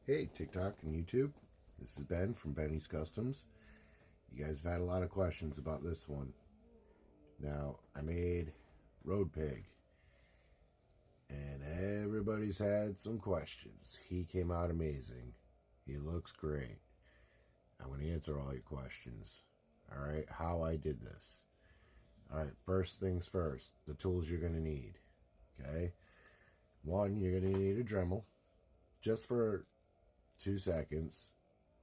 Hey, TikTok and YouTube. This is Ben from Benny's Customs. You guys have had a lot of questions about this one. Now, I made Road Pig, and everybody's had some questions. He came out amazing. He looks great. I'm going to answer all your questions. All right, how I did this. All right, first things first, the tools you're going to need. Okay, one, you're going to need a Dremel, just for 2 seconds.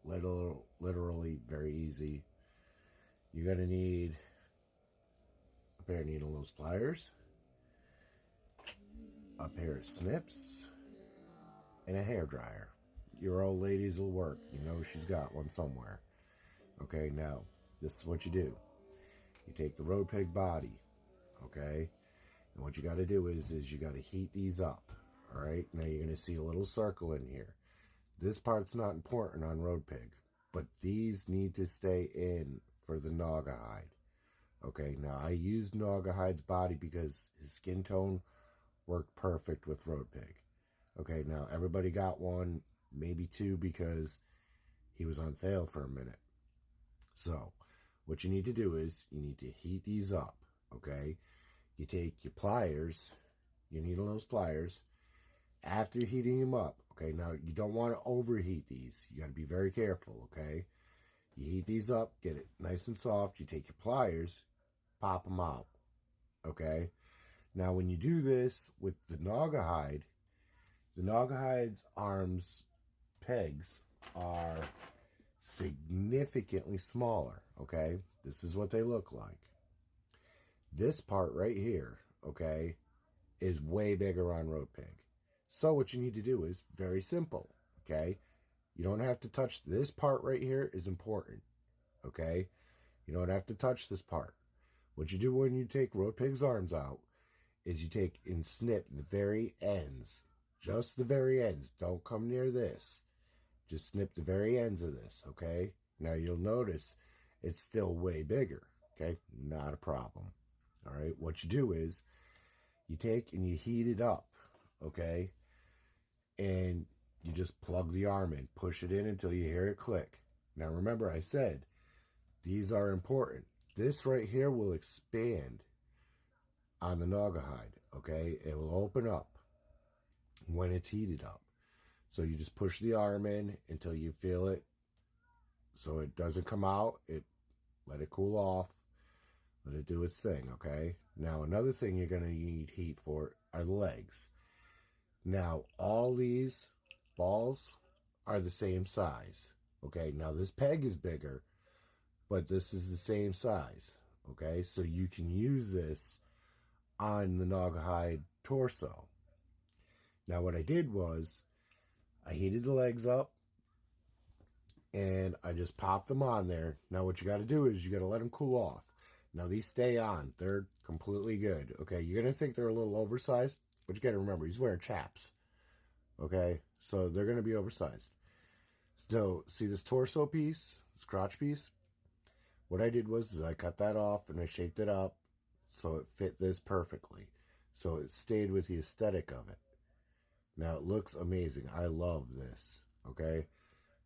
Literally very easy. You're going to need a pair of needle nose pliers, a pair of snips, and a hair dryer. Your old ladies will work. You know she's got one somewhere. Okay, now, this is what you do. You take the Road Pig body, okay? And what you got to do is you got to heat these up, all right? Now you're going to see a little circle in here. This part's not important on Road Pig, but these need to stay in for the Naugahyde. Okay, now I used Naugahyde's body because his skin tone worked perfect with Road Pig. Okay, now everybody got one, maybe two, because he was on sale for a minute. So, what you need to do is you need to heat these up. Okay, you take your pliers, you need those pliers. After heating them up, okay, now you don't want to overheat these. You got to be very careful, okay? You heat these up, get it nice and soft. You take your pliers, pop them out, okay? Now, when you do this with the Naugahyde's arms pegs are significantly smaller, okay? This is what they look like. This part right here, okay, is way bigger on Road Pig. So what you need to do is very simple, okay? You don't have to touch this part right here is important, okay? You don't have to touch this part. What you do when you take Road Pig's arms out is you take and snip the very ends, just the very ends. Don't come near this. Just snip the very ends of this, okay? Now you'll notice it's still way bigger, okay? Not a problem. All right, what you do is you take and you heat it up, okay? And you just plug the arm in, push it in until you hear it click. Now remember, I said these are important. This right here will expand on the Naugahyde, okay? It will open up when it's heated up. So you just push the arm in until you feel it, so it doesn't come out. Let it cool off. Let it do its thing, okay? Now, another thing you're going to need heat for are the legs. Now, all these balls are the same size, okay? Now, this peg is bigger, but this is the same size, okay? So you can use this on the Naugahyde torso. Now, what I did was I heated the legs up, and I just popped them on there. Now, what you got to do is you got to let them cool off. Now, these stay on. They're completely good. Okay, you're going to think they're a little oversized, but you got to remember, he's wearing chaps. Okay, so they're going to be oversized. So, see this torso piece, this crotch piece? What I did was I cut that off and I shaped it up so it fit this perfectly. So it stayed with the aesthetic of it. Now, it looks amazing. I love this. Okay,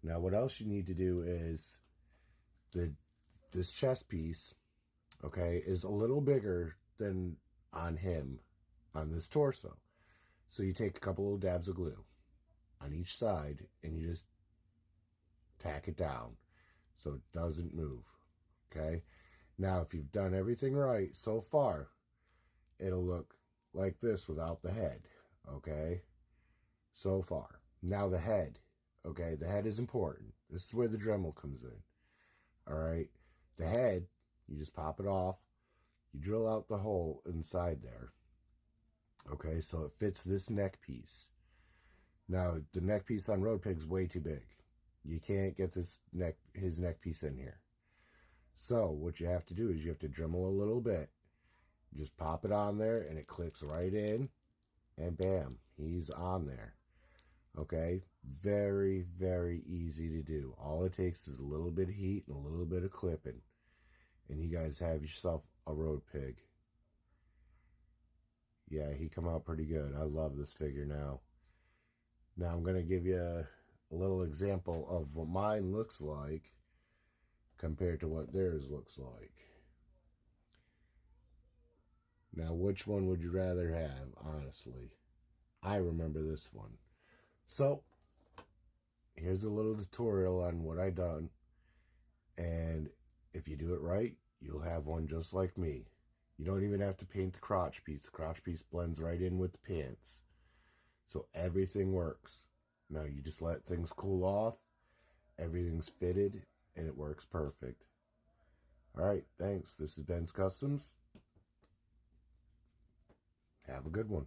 now what else you need to do is this chest piece, okay, is a little bigger than on him on this torso. So you take a couple of dabs of glue on each side and you just tack it down so it doesn't move. Okay, now if you've done everything right so far, it'll look like this without the head. Okay, so far. Now the head. Okay, the head is important. This is where the Dremel comes in. All right, the head, you just pop it off. You drill out the hole inside there. Okay, so it fits this neck piece. Now, the neck piece on Road Pig's way too big. You can't get his neck piece in here. So, what you have to do is you have to Dremel a little bit. Just pop it on there, and it clicks right in, and bam, he's on there. Okay, very, very easy to do. All it takes is a little bit of heat and a little bit of clipping, and you guys have yourself a Road Pig. Yeah, he come out pretty good. I love this figure now. Now I'm going to give you a a little example of what mine looks like compared to what theirs looks like. Now, which one would you rather have, honestly? I remember this one. So, here's a little tutorial on what I done. And if you do it right, you'll have one just like me. You don't even have to paint the crotch piece. The crotch piece blends right in with the pants. So everything works. Now you just let things cool off. Everything's fitted and it works perfect. Alright, thanks. This is Ben's Customs. Have a good one.